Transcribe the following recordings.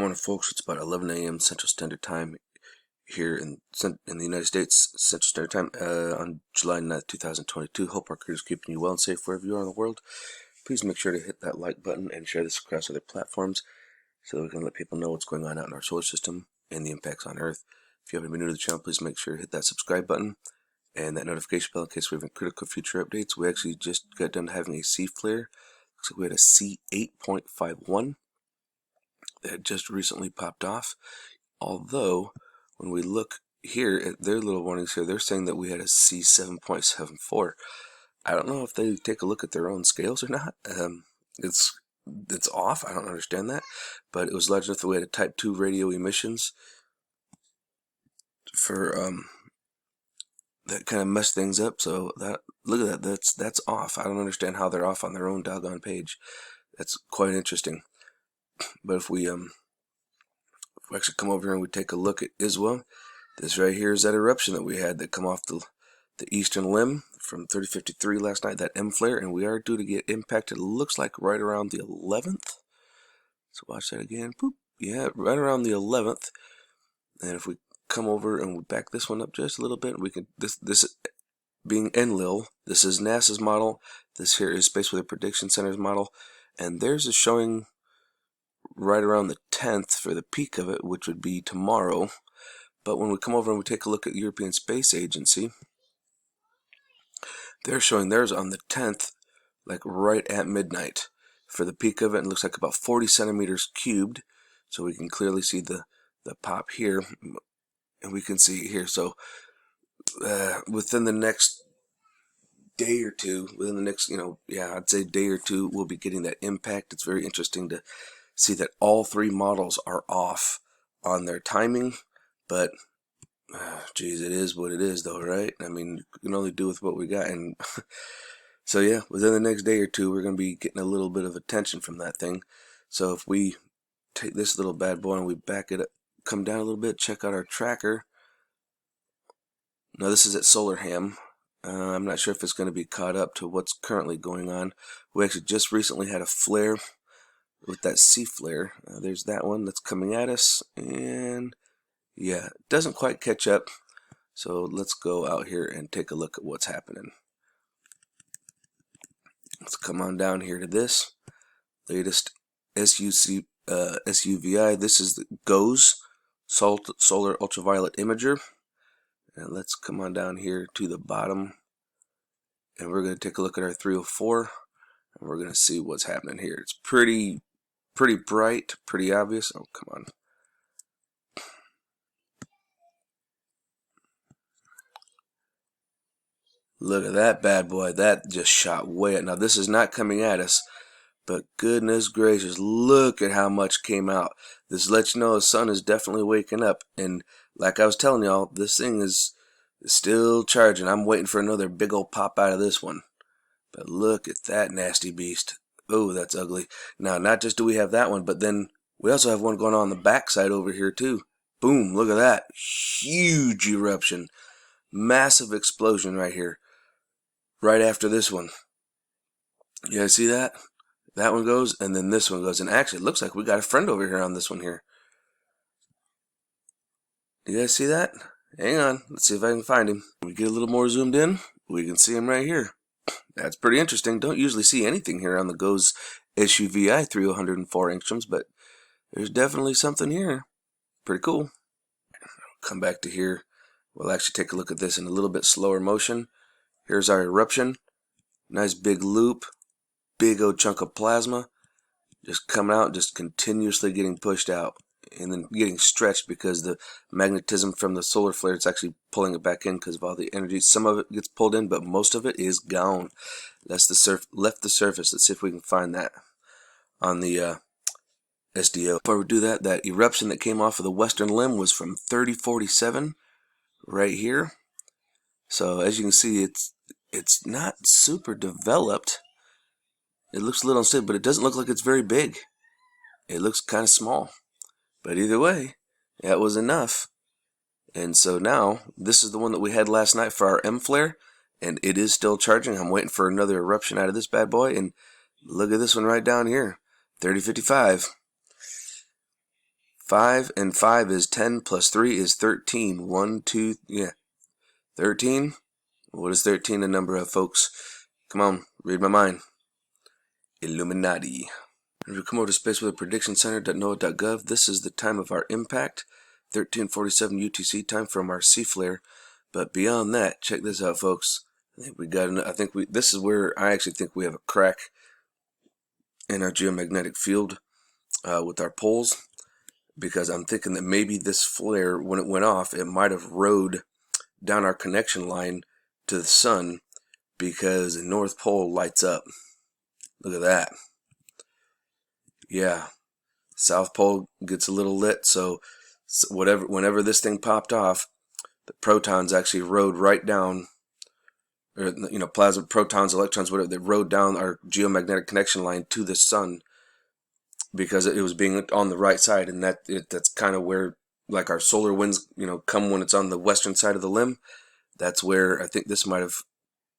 morning, folks. It's about 11 a.m. Central Standard Time here in the United States, Central Standard Time, on July 9th, 2022. Hope our crew is keeping you well and safe wherever you are in the world. Please make sure to hit that like button and share this across other platforms so that we can let people know what's going on out in our solar system and the impacts on Earth. If you haven't been new to the channel, please make sure to hit that subscribe button and that notification bell in case we have any critical future updates. We actually just got done having a C flare. Looks like we had a C8.51 that just recently popped off. Although, when we look here at their little warnings here, they're saying that we had a C7.74. I don't know if they take a look at their own scales or not. It's off. I don't understand that. But it was large enough that we had a type 2 radio emissions for that kind of messed things up. So that, look at that, that's off. I don't understand how they're off on their own doggone page. That's quite interesting. But if we actually come over here and we take a look at Iswa, this right here is that eruption that we had that come off the eastern limb from 3053 last night, that M flare, and we are due to get impacted. It looks like right around the 11th. So watch that again. Boop. Yeah, right around the 11th. And if we come over and we back this one up just a little bit, we can this being Enlil, this is NASA's model. This here is Space Weather Prediction Center's model, and theirs is showing right around the 10th for the peak of it, which would be tomorrow. But when we come over and we take a look at the European Space Agency, they're showing theirs on the 10th, like right at midnight for the peak of it. It looks like about 40 centimeters cubed, so we can clearly see the pop here, and we can see here. So within the next day or two, within the next, I'd say day or two, we'll be getting that impact. It's very interesting to see that all three models are off on their timing, but geez, it is what it is, though, right? I mean, you can only do with what we got. And so yeah, within the next day or two, we're going to be getting a little bit of attention from that thing. So if we take this little bad boy and we back it up, come down a little bit, check out our tracker. Now this is at Solarham. I'm not sure if it's going to be caught up to what's currently going on. We actually just recently had a flare with that C flare. There's that one that's coming at us, and yeah, it doesn't quite catch up. So let's go out here and take a look at what's happening. Let's come on down here to this latest SUVI. This is the GOES Solar Ultraviolet Imager. And let's come on down here to the bottom, and we're going to take a look at our 304, and we're going to see what's happening here. It's pretty bright, pretty obvious. Oh, come on. Look at that bad boy. That just shot way up. Now, this is not coming at us, but goodness gracious, look at how much came out. This lets you know the sun is definitely waking up. And like I was telling y'all, this thing is still charging. I'm waiting for another big old pop out of this one. But look at that nasty beast. Oh, that's ugly. Now, not just do we have that one, but then we also have one going on the backside over here too. Boom, look at that. Huge eruption. Massive explosion right here. Right after this one. You guys see that? That one goes, and then this one goes. And actually, it looks like we got a friend over here on this one here. You guys see that? Hang on. Let's see if I can find him. When we get a little more zoomed in, we can see him right here. That's pretty interesting. Don't usually see anything here on the GOES SUVI 304 angstroms, but there's definitely something here. Pretty cool. Come back to here. We'll actually take a look at this in a little bit slower motion. Here's our eruption. Nice big loop. Big old chunk of plasma. Just coming out, just continuously getting pushed out. And then getting stretched because the magnetism from the solar flare, it's actually pulling it back in because of all the energy. Some of it gets pulled in, but most of it is gone. That's left the surface. Let's see if we can find that on the SDO. Before we do that, that eruption that came off of the western limb was from 3047 right here. So as you can see, it's not super developed. It looks a little unstable, but it doesn't look like it's very big. It looks kind of small. But either way, that was enough. And so now, this is the one that we had last night for our M flare, and it is still charging. I'm waiting for another eruption out of this bad boy, and look at this one right down here, 3055. 5 and 5 is 10 plus 3 is 13. 1, 2, yeah. 13? What is 13 a number of, folks? Come on, read my mind. Illuminati. If we come over to spaceweatherprediction.center.noaa.gov, this is the time of our impact, 1347 UTC time from our C flare. But beyond that, check this out, folks. This is where I actually think we have a crack in our geomagnetic field with our poles, because I'm thinking that maybe this flare, when it went off, it might have rode down our connection line to the sun, because the North Pole lights up. Look at that. Yeah, South Pole gets a little lit, so whenever this thing popped off, the protons actually rode right down, or plasma, protons, electrons, whatever, they rode down our geomagnetic connection line to the sun, because it was being on the right side, and that's kind of where, like, our solar winds come when it's on the western side of the limb. That's where I think this might have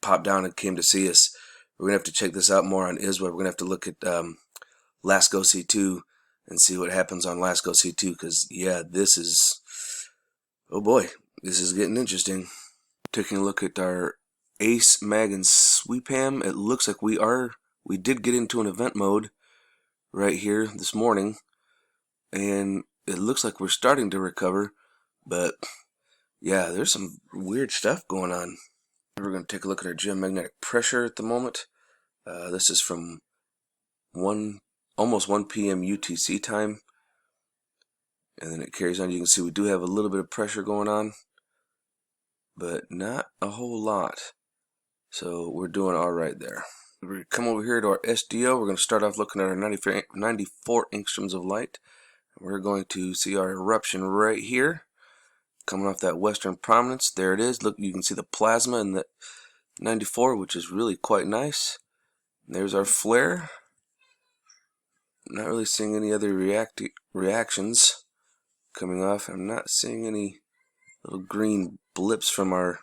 popped down and came to see us. We're gonna have to check this out more on ISWA. We're gonna have to look at Lascaux C2 and see what happens on Lascaux C2, because yeah, this is, oh boy, this is getting interesting. Taking a look at our ACE, MAG, and sweep ham, it looks like we did get into an event mode right here this morning, and it looks like we're starting to recover, but yeah, there's some weird stuff going on. We're going to take a look at our geomagnetic pressure at the moment. This is from almost 1 p.m. UTC time, and then it carries on. You can see we do have a little bit of pressure going on, but not a whole lot, so we're doing all right there. We're going to come over here to our SDO. We're going to start off looking at our 94 angstroms of light. We're going to see our eruption right here, coming off that western prominence. There it is. Look, you can see the plasma in the 94, which is really quite nice. And there's our flare. I'm not really seeing any other reactions coming off. I'm not seeing any little green blips from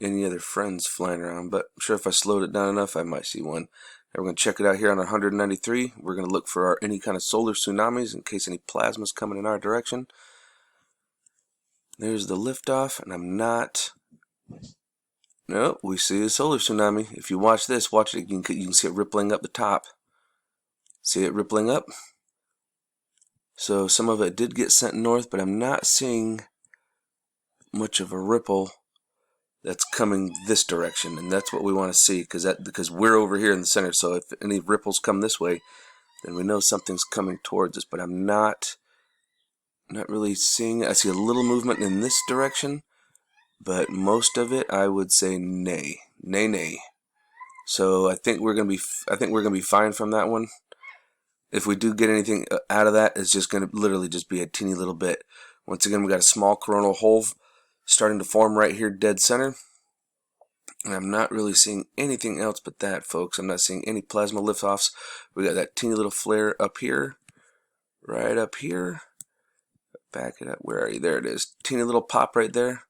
any other friends flying around, but I'm sure if I slowed it down enough, I might see one. Now we're going to check it out here on our 193. We're going to look for any kind of solar tsunamis in case any plasma's coming in our direction. There's the liftoff, and no, we see a solar tsunami. If you watch this, watch it, you can see it rippling up the top. See it rippling up? So some of it did get sent north, but I'm not seeing much of a ripple that's coming this direction, and that's what we want to see, because we're over here in the center. So if any ripples come this way, then we know something's coming towards us. But I'm not really seeing it. I see a little movement in this direction, but most of it, I would say nay. So I think we're gonna be fine from that one. If we do get anything out of that, it's just gonna literally just be a teeny little bit. Once again, we got a small coronal hole starting to form right here, dead center. And I'm not really seeing anything else but that, folks. I'm not seeing any plasma liftoffs. We got that teeny little flare up here, right up here. Back it up. Where are you? There it is. Teeny little pop right there.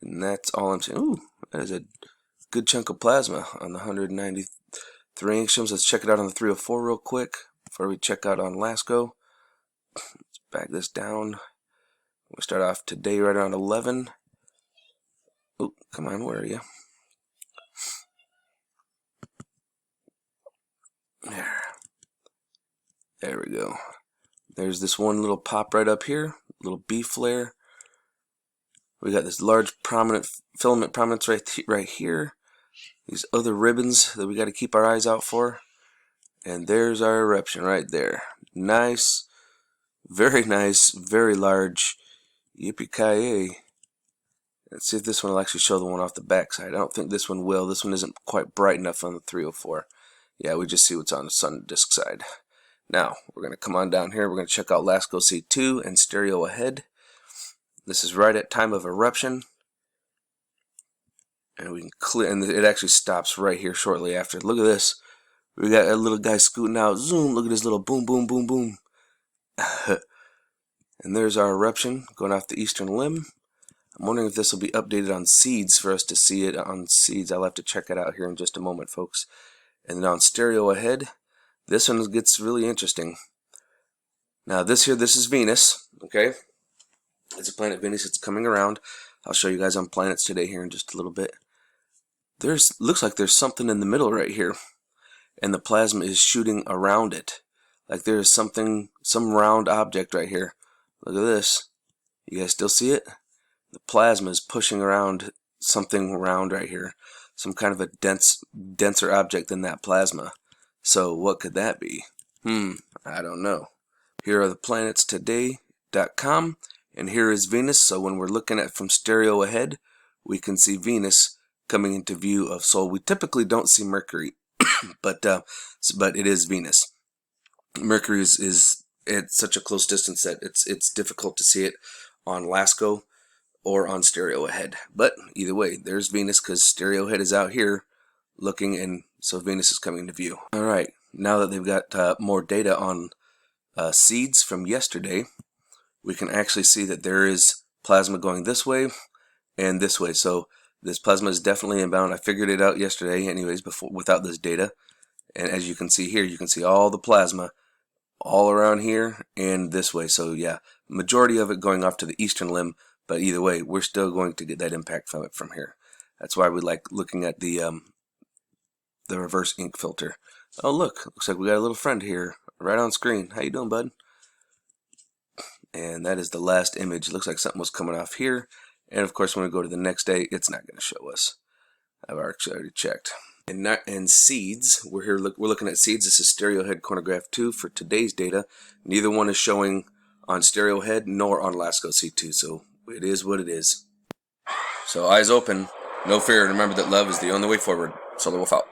And that's all I'm seeing. Ooh, that is a good chunk of plasma on the 193 angstroms. Let's check it out on the 304 real quick before we check out on Lascaux. Let's back this down. We'll start off today right around 11. Oh, come on, where are you? There we go. There's this one little pop right up here, little B flare. We got this large prominent filament prominence right here. These other ribbons that we got to keep our eyes out for. And there's our eruption right there. Nice, very large. Yippee-ki-yay. Let's see if this one will actually show the one off the backside. I don't think this one will. This one isn't quite bright enough on the 304. Yeah, we just see what's on the sun disk side. Now, we're going to come on down here. We're going to check out Lascaux C2 and stereo ahead. This is right at time of eruption. And we can clear, and it actually stops right here shortly after. Look at this. We got a little guy scooting out. Zoom, look at his little boom, boom, boom, boom. And there's our eruption going off the eastern limb. I'm wondering if this will be updated on seeds for us to see it on seeds. I'll have to check it out here in just a moment, folks. And then on stereo ahead, this one gets really interesting. Now this is Venus, okay? It's a planet Venus. It's coming around. I'll show you guys on planets today here in just a little bit. Looks like there's something in the middle right here, and the plasma is shooting around it. Like there's some round object right here. Look at this. You guys still see it? The plasma is pushing around something round right here. Some kind of a denser object than that plasma. So what could that be? I don't know. Here are the planets today.com, and here is Venus. So when we're looking at from stereo ahead, we can see Venus coming into view of Sol. We typically don't see Mercury, but it is Venus. Mercury is at such a close distance that it's difficult to see it on Lascaux or on stereo ahead. But either way, there's Venus because stereo ahead is out here looking, and so Venus is coming into view. All right, now that they've got more data on seeds from yesterday, we can actually see that there is plasma going this way and this way. So this plasma is definitely inbound. I figured it out yesterday anyways without this data. And as you can see here, you can see all the plasma all around here and this way. So yeah, majority of it going off to the eastern limb, but either way, we're still going to get that impact from it from here. That's why we like looking at the reverse ink filter. Oh look, looks like we got a little friend here right on screen. How you doing, bud? And that is the last image. It looks like something was coming off here. And of course, when we go to the next day, it's not going to show us. I've already checked. And seeds, we're looking at seeds. This is stereo head chronograph 2 for today's data. Neither one is showing on stereo head nor on Lascaux C2, so it is what it is. So eyes open, no fear, and remember that love is the only way forward. Solar Wolf out.